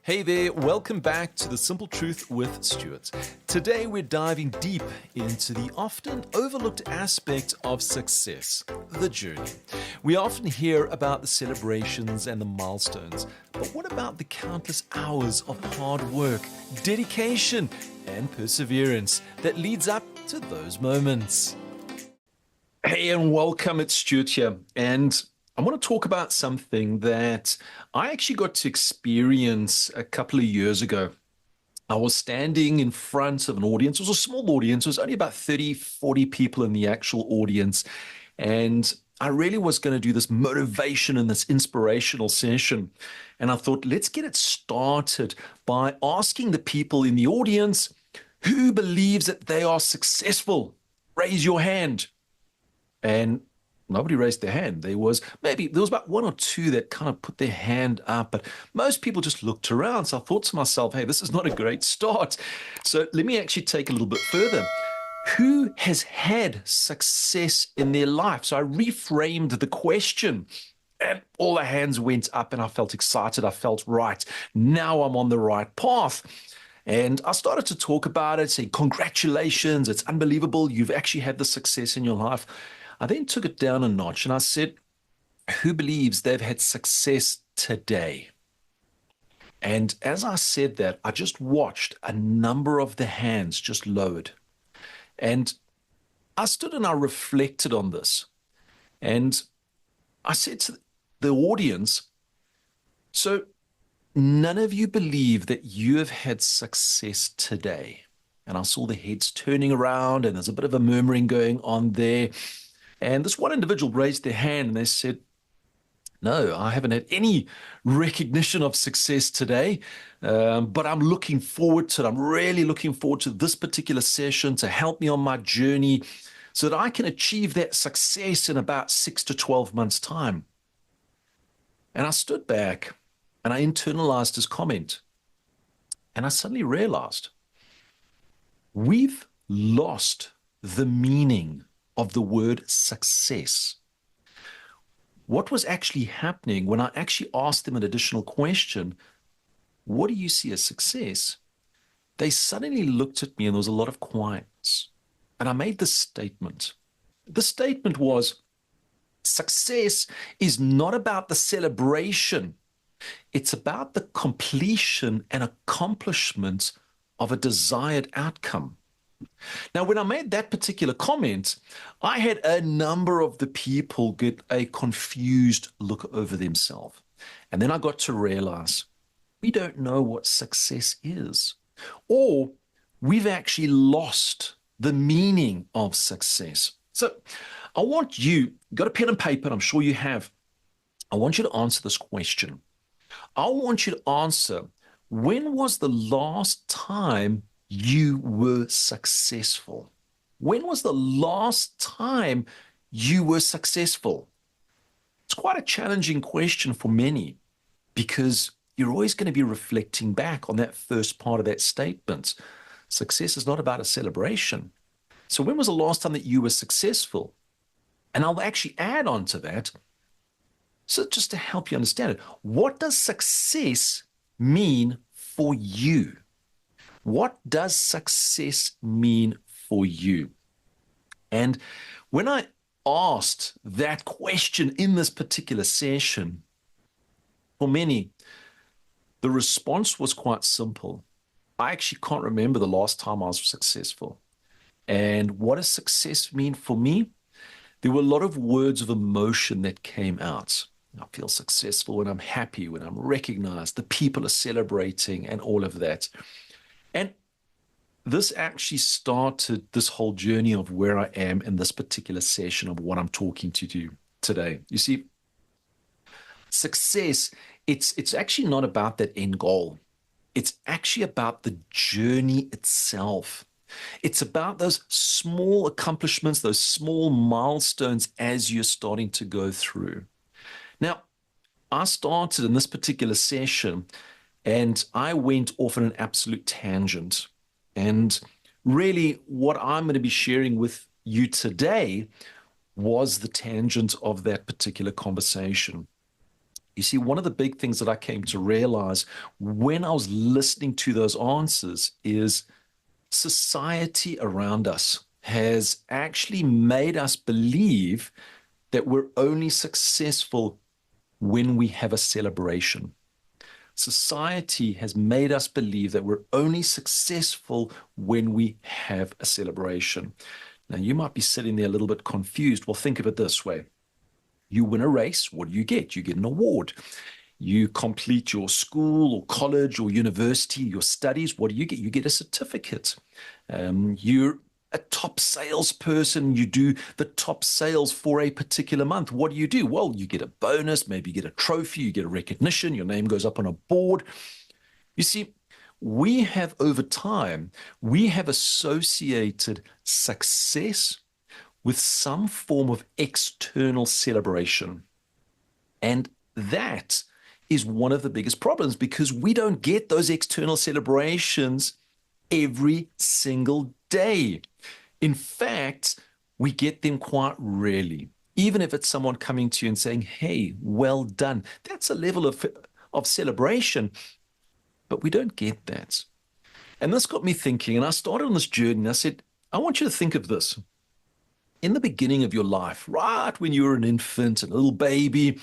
Hey there, welcome back to The Simple Truth with Stuart. Today we're diving deep into the often overlooked aspect of success, the journey. We often hear about the celebrations and the milestones, but what about the countless hours of hard work, dedication, and perseverance that leads up to those moments? Hey, and welcome, it's Stuart here, and I want to talk about something that I actually got to experience a couple of years ago. I was standing in front of an audience. It was a small audience. It was only about 30, 40 people in the actual audience. And I really was going to do this motivation and this inspirational session. And I thought, let's get it started by asking the people in the audience who believes that they are successful. Raise your hand. And nobody raised their hand. There was about one or two that kind of put their hand up, but most people just looked around. So I thought to myself, hey, this is not a great start. So let me actually take a little bit further. Who has had success in their life? So I reframed the question and all the hands went up and I felt excited. I felt right. Now I'm on the right path. And I started to talk about it, saying, congratulations, it's unbelievable. You've actually had the success in your life. I then took it down a notch and I said, who believes they've had success today? And as I said that, I just watched a number of the hands just lowered. And I stood and I reflected on this. And I said to the audience, so none of you believe that you have had success today. And I saw the heads turning around and there's a bit of a murmuring going on there. And this one individual raised their hand and they said, no, I haven't had any recognition of success today, but I'm looking forward to it. I'm really looking forward to this particular session to help me on my journey so that I can achieve that success in about 6 to 12 months' time. And I stood back and I internalized his comment. And I suddenly realized we've lost the meaning of the word success. What was actually happening when I actually asked them an additional question, what do you see as success? They suddenly looked at me and there was a lot of quietness. And I made this statement. The statement was, success is not about the celebration. It's about the completion and accomplishment of a desired outcome. Now, when I made that particular comment, I had a number of the people get a confused look over themselves. And then I got to realize we don't know what success is, or we've actually lost the meaning of success. So I want you, got a pen and paper, and I'm sure you have. I want you to answer this question. I want you to answer, when was the last time you were successful? When was the last time you were successful? It's quite a challenging question for many because you're always going to be reflecting back on that first part of that statement. Success is not about a celebration. So when was the last time that you were successful? And I'll actually add on to that. So just to help you understand it, what does success mean for you? What does success mean for you? And when I asked that question in this particular session, for many, the response was quite simple. I actually can't remember the last time I was successful. And what does success mean for me? There were a lot of words of emotion that came out. I feel successful when I'm happy, when I'm recognized, the people are celebrating and all of that. And this actually started this whole journey of where I am in this particular session of what I'm talking to you today. You see, success, it's actually not about that end goal. It's actually about the journey itself. It's about those small accomplishments, those small milestones as you're starting to go through. Now, I started in this particular session and I went off on an absolute tangent. And really what I'm going to be sharing with you today was the tangent of that particular conversation. You see, one of the big things that I came to realize when I was listening to those answers is society around us has actually made us believe that we're only successful when we have a celebration. Society has made us believe that we're only successful when we have a celebration. Now, you might be sitting there a little bit confused. Well, think of it this way. You win a race, what do you get? You get an award. You complete your school or college or university, your studies, what do you get? You get a certificate. You're a top salesperson, you do the top sales for a particular month. What do? Well, you get a bonus, maybe you get a trophy, you get a recognition, your name goes up on a board. You see, we have over time, we have associated success with some form of external celebration. And that is one of the biggest problems because we don't get those external celebrations every single day. In fact, we get them quite rarely. Even if it's someone coming to you and saying, hey, well done. That's a level of celebration, but we don't get that. And this got me thinking, and I started on this journey, and I said, I want you to think of this. In the beginning of your life, right when you were an infant, a little baby,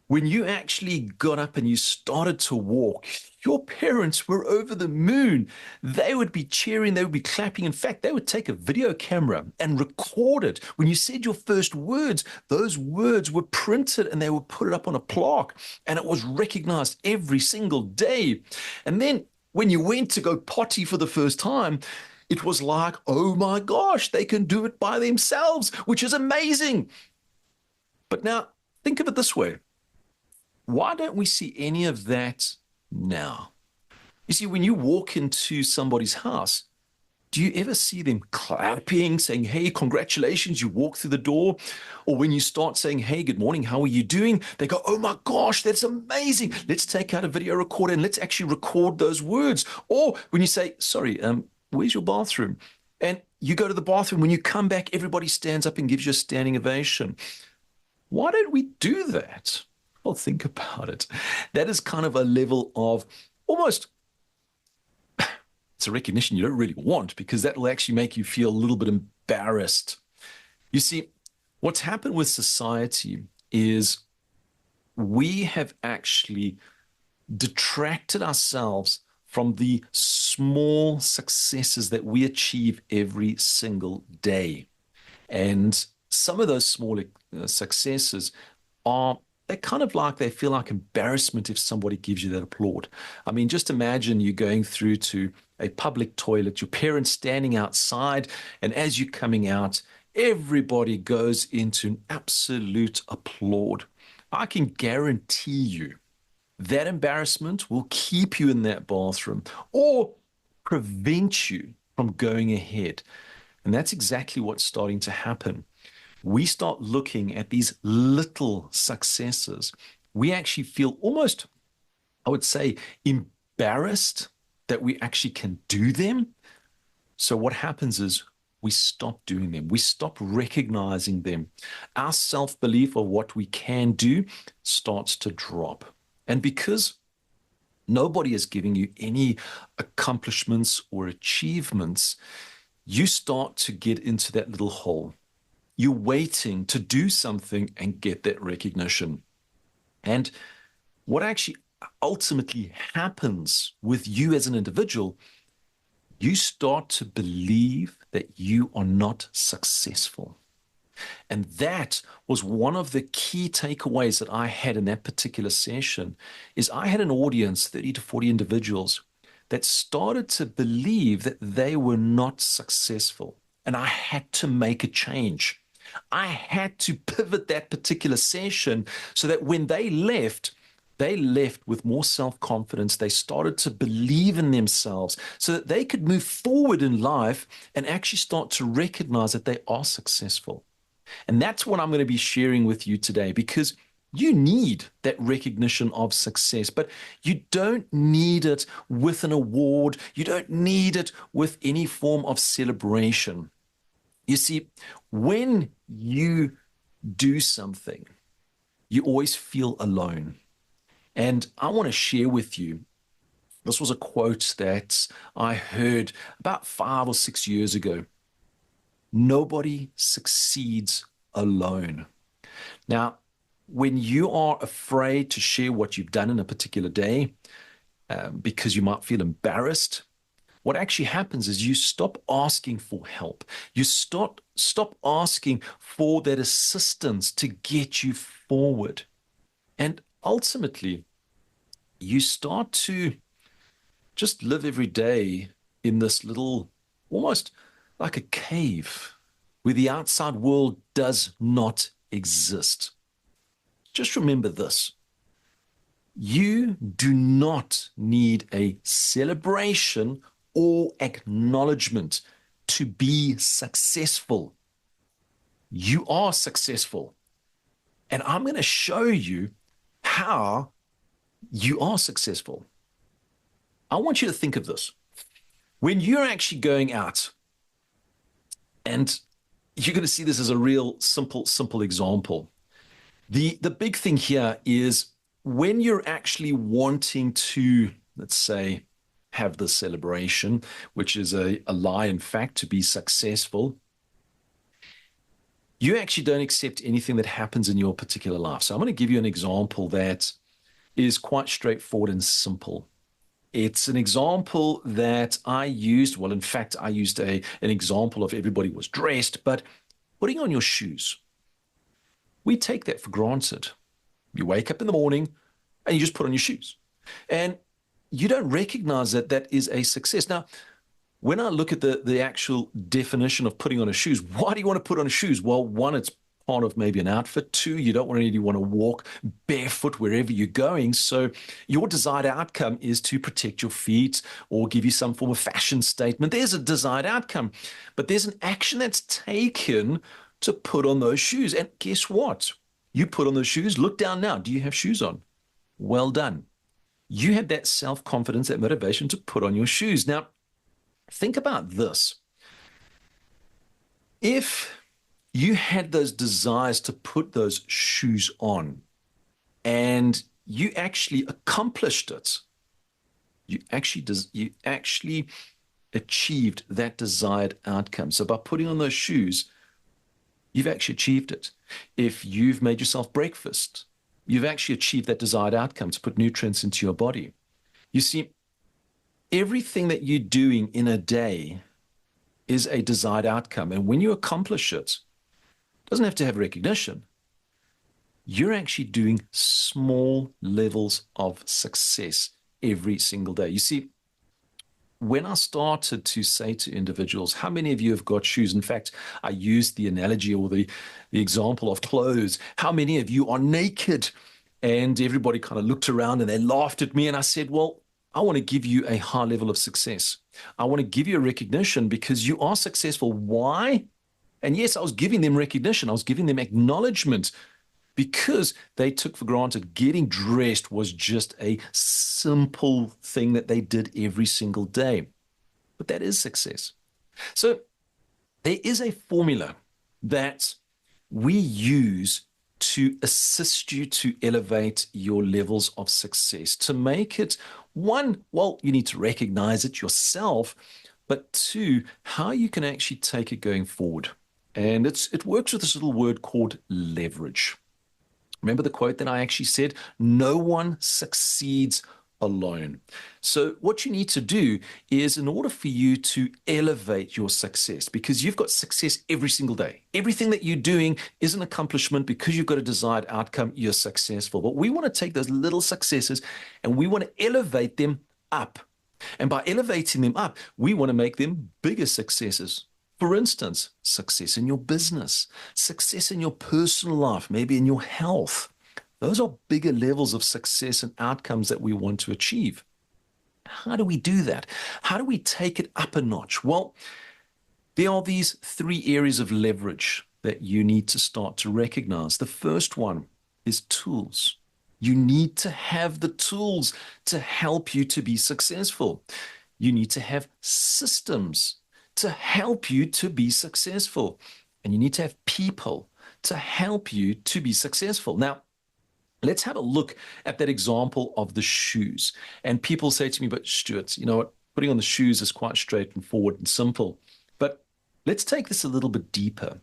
when you actually got up and you started to walk, your parents were over the moon. They would be cheering, they would be clapping. In fact, they would take a video camera and record it. When you said your first words, those words were printed and they would put it up on a plaque, and it was recognized every single day. And then when you went to go potty for the first time, it was like, oh my gosh, they can do it by themselves, which is amazing. But now, think of it this way. Why don't we see any of that now? You see, when you walk into somebody's house, do you ever see them clapping, saying, hey, congratulations, you walk through the door? Or when you start saying, hey, good morning, how are you doing? They go, oh my gosh, that's amazing. Let's take out a video recorder and let's actually record those words. Or when you say, sorry, where's your bathroom? And you go to the bathroom. When you come back, everybody stands up and gives you a standing ovation. Why don't we do that? Well, think about it. That is kind of a level of almost, it's a recognition you don't really want because that will actually make you feel a little bit embarrassed. You see, what's happened with society is we have actually detracted ourselves from the small successes that we achieve every single day. And some of those small successes are they're kind of like they feel like embarrassment if somebody gives you that applaud. I mean, just imagine you going through to a public toilet, your parents standing outside, and as you're coming out, everybody goes into an absolute applaud. I can guarantee you that embarrassment will keep you in that bathroom or prevent you from going ahead. And that's exactly what's starting to happen. We start looking at these little successes. We actually feel almost, I would say, embarrassed that we actually can do them. So what happens is we stop doing them. We stop recognizing them. Our self-belief of what we can do starts to drop. And because nobody is giving you any accomplishments or achievements, you start to get into that little hole. You're waiting to do something and get that recognition. And what actually ultimately happens with you as an individual, you start to believe that you are not successful. And that was one of the key takeaways that I had in that particular session is I had an audience, 30 to 40 individuals, that started to believe that they were not successful. And I had to make a change. I had to pivot that particular session so that when they left with more self-confidence. They started to believe in themselves so that they could move forward in life and actually start to recognize that they are successful. And that's what I'm going to be sharing with you today, because you need that recognition of success, but you don't need it with an award. You don't need it with any form of celebration. You see, when you do something, you always feel alone. And I want to share with you, this was a quote that I heard about 5 or 6 years ago. Nobody succeeds alone. Now, when you are afraid to share what you've done in a particular day, because you might feel embarrassed, what actually happens is you stop asking for help. You stop asking for that assistance to get you forward. And ultimately, you start to just live every day in this little, almost like a cave where the outside world does not exist. Just remember this. You do not need a celebration or acknowledgement to be successful. You are successful. And I'm going to show you how you are successful. I want you to think of this. When you're actually going out, and you're going to see this as a real simple example. The big thing here is when you're actually wanting to, let's say, have this celebration, which is a lie, in fact, to be successful, you actually don't accept anything that happens in your particular life. So I'm going to give you an example that is quite straightforward and simple. It's an example that I used. Well, in fact, I used an example of everybody was dressed, but putting on your shoes. We take that for granted. You wake up in the morning and you just put on your shoes. And you don't recognize that that is a success. Now, when I look at the actual definition of putting on a shoes, why do you want to put on shoes? Well, one, it's part of maybe an outfit. Two, you don't really want to walk barefoot wherever you're going. So your desired outcome is to protect your feet or give you some form of fashion statement. There's a desired outcome, but there's an action that's taken to put on those shoes. And guess what? You put on those shoes. Look down now. Do you have shoes on? Well done. You had that self-confidence, that motivation to put on your shoes. Now, think about this. If you had those desires to put those shoes on and you actually accomplished it, you actually achieved that desired outcome. So by putting on those shoes, you've actually achieved it. If you've made yourself breakfast, you've actually achieved that desired outcome to put nutrients into your body. You see, everything that you're doing in a day is a desired outcome. And when you accomplish it, it doesn't have to have recognition. You're actually doing small levels of success every single day. You see, when I started to say to individuals, how many of you have got shoes? In fact, I used the analogy or the example of clothes. How many of you are naked? And everybody kind of looked around and they laughed at me. And I said, well, I want to give you a high level of success. I want to give you a recognition because you are successful. Why? And yes, I was giving them recognition. I was giving them acknowledgement because they took for granted getting dressed was just a simple thing that they did every single day. But that is success. So there is a formula that we use to assist you to elevate your levels of success, to make it, one, well, you need to recognize it yourself, but two, how you can actually take it going forward. And it works with this little word called leverage. Remember the quote that I actually said, no one succeeds alone. So what you need to do is, in order for you to elevate your success, because you've got success every single day, everything that you're doing is an accomplishment. Because you've got a desired outcome, you're successful. But we want to take those little successes and we want to elevate them up. And by elevating them up, we want to make them bigger successes. For instance, success in your business, success in your personal life, maybe in your health. Those are bigger levels of success and outcomes that we want to achieve. How do we do that? How do we take it up a notch? Well, there are these 3 areas of leverage that you need to start to recognize. The first one is tools. You need to have the tools to help you to be successful. You need to have systems to help you to be successful. And you need to have people to help you to be successful. Now, Let's have a look at that example of the shoes. And people say to me, but Stuart, you know what? Putting on the shoes is quite straightforward and simple. But let's take this a little bit deeper.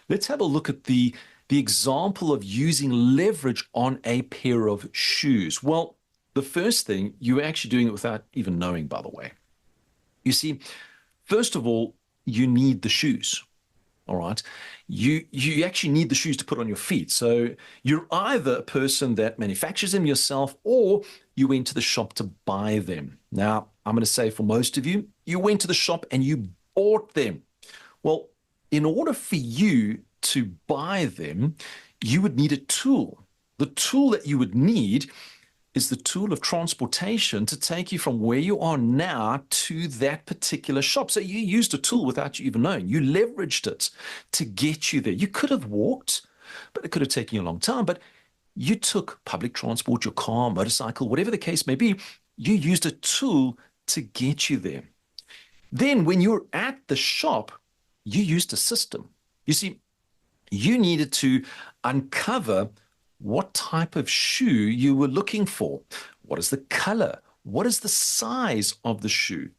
Let's have a look at the example of using leverage on a pair of shoes. Well, the first thing, you're actually doing it without even knowing, by the way. You see, first of all, you need the shoes. All right. You actually need the shoes to put on your feet. So you're either a person that manufactures them yourself or you went to the shop to buy them. Now, I'm going to say for most of you, you went to the shop and you bought them. Well, in order for you to buy them, you would need a tool. The tool that you would need is the tool of transportation to take you from where you are now to that particular shop. So you used a tool without you even knowing. You leveraged it to get you there. You could have walked, but it could have taken you a long time. But you took public transport, your car, motorcycle, whatever the case may be. You used a tool to get you there. Then when you're at the shop, you used a system. You see, you needed to uncover what type of shoe you were looking for. What is the color? What is the size of the shoe?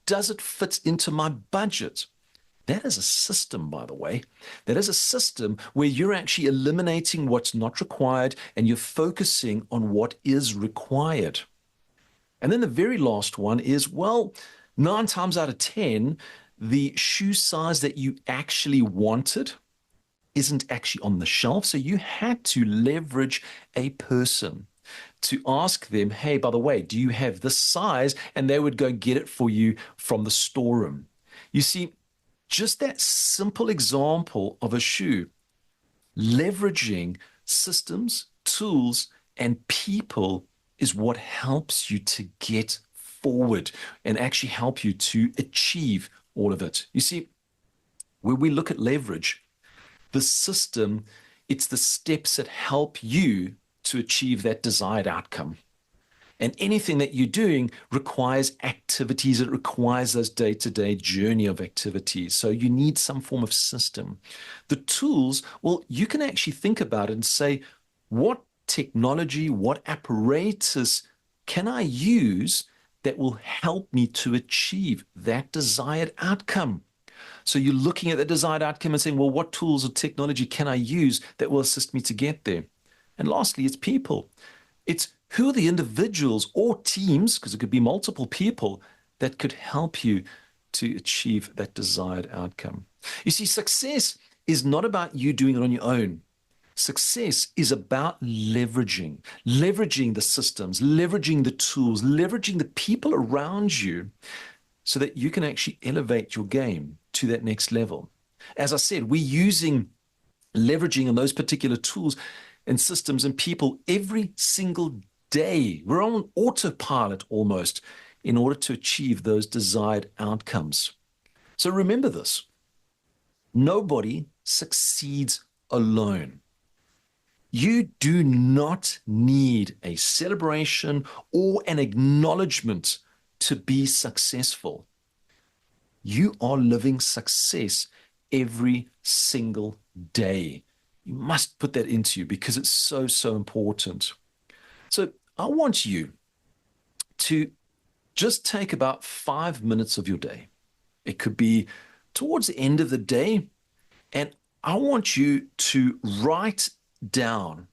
Does it fit into my budget? That is a system, by the way. That is a system where you're actually eliminating what's not required and you're focusing on what is required. And then the very last one is, well, 9 times out of 10, the shoe size that you actually wanted isn't actually on the shelf. So you had to leverage a person to ask them, hey, by the way, do you have this size? And they would go get it for you from the storeroom. You see, just that simple example of a shoe, leveraging systems, tools, and people is what helps you to get forward and actually help you to achieve all of it. You see, when we look at leverage, the system, it's the steps that help you to achieve that desired outcome. And anything that you're doing requires activities. It requires those day-to-day journey of activities. So you need some form of system. The tools, well, you can actually think about it and say, what technology, what apparatus can I use that will help me to achieve that desired outcome? So you're looking at the desired outcome and saying, well, what tools or technology can I use that will assist me to get there? And lastly, it's people. It's who are the individuals or teams, because it could be multiple people, that could help you to achieve that desired outcome. You see, success is not about you doing it on your own. Success is about leveraging the systems, leveraging the tools, leveraging the people around you so that you can actually elevate your game to that next level. As I said, we're using leveraging on those particular tools and systems and people every single day. We're on autopilot almost in order to achieve those desired outcomes. So remember this. Nobody succeeds alone. You do not need a celebration or an acknowledgement to be successful. You are living success every single day. You must put that into you because it's so, so important. So I want you to just take about 5 minutes of your day. It could be towards the end of the day. And I want you to write down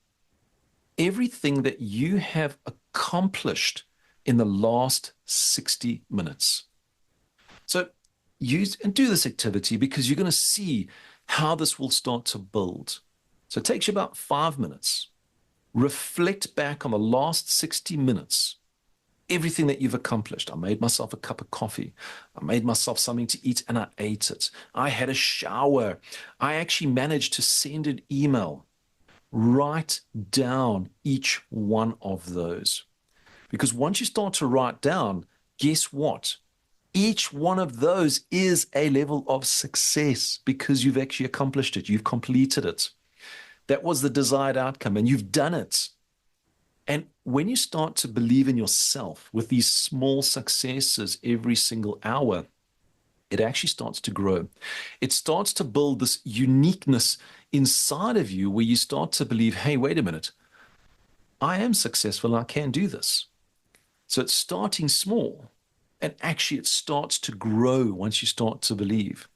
everything that you have accomplished in the last 60 minutes. So use and do this activity because you're going to see how this will start to build. So it takes you about 5 minutes. Reflect back on the last 60 minutes, everything that you've accomplished. I made myself a cup of coffee. I made myself something to eat and I ate it. I had a shower. I actually managed to send an email. Write down each one of those. Because once you start to write down, guess what? Each one of those is a level of success because you've actually accomplished it. You've completed it. That was the desired outcome and you've done it. And when you start to believe in yourself with these small successes every single hour, it actually starts to grow. It starts to build this uniqueness inside of you where you start to believe, hey, wait a minute. I am successful and I can do this. So it's starting small, and actually it starts to grow once you start to believe.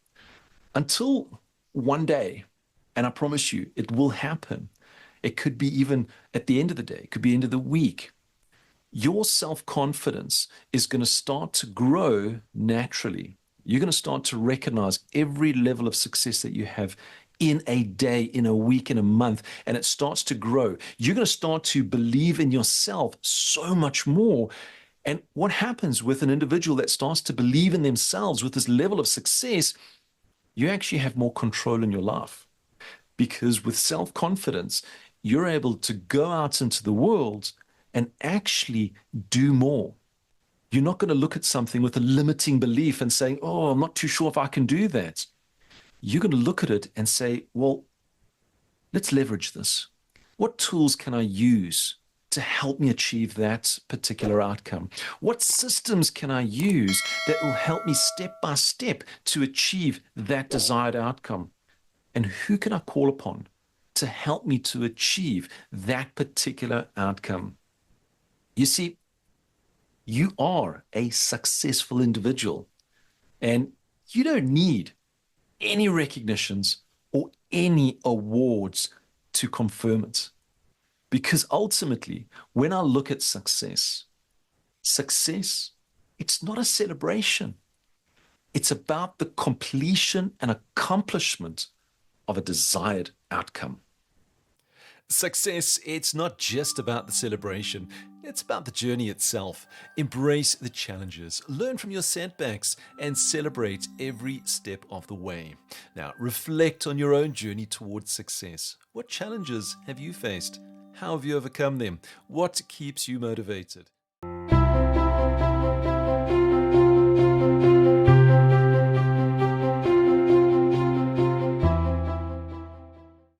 Until one day, and I promise you, it will happen. It could be even at the end of the day, it could be end of the week. Your self-confidence is going to start to grow naturally. You're going to start to recognize every level of success that you have in a day, in a week, in a month, and it starts to grow. You're going to start to believe in yourself so much more. And what happens with an individual that starts to believe in themselves with this level of success, you actually have more control in your life. Because with self-confidence, you're able to go out into the world and actually do more. You're not going to look at something with a limiting belief and saying, oh, I'm not too sure if I can do that. You're going to look at it and say, well, let's leverage this. What tools can I use to help me achieve that particular outcome? What systems can I use that will help me step by step to achieve that desired outcome? And who can I call upon to help me to achieve that particular outcome? You see, you are a successful individual, and you don't need any recognitions or any awards to confirm it. Because ultimately, when I look at success, it's not a celebration. It's about the completion and accomplishment of a desired outcome. Success, it's not just about the celebration, it's about the journey itself. Embrace the challenges, learn from your setbacks, and celebrate every step of the way. Now, reflect on your own journey towards success. What challenges have you faced? How have you overcome them? What keeps you motivated?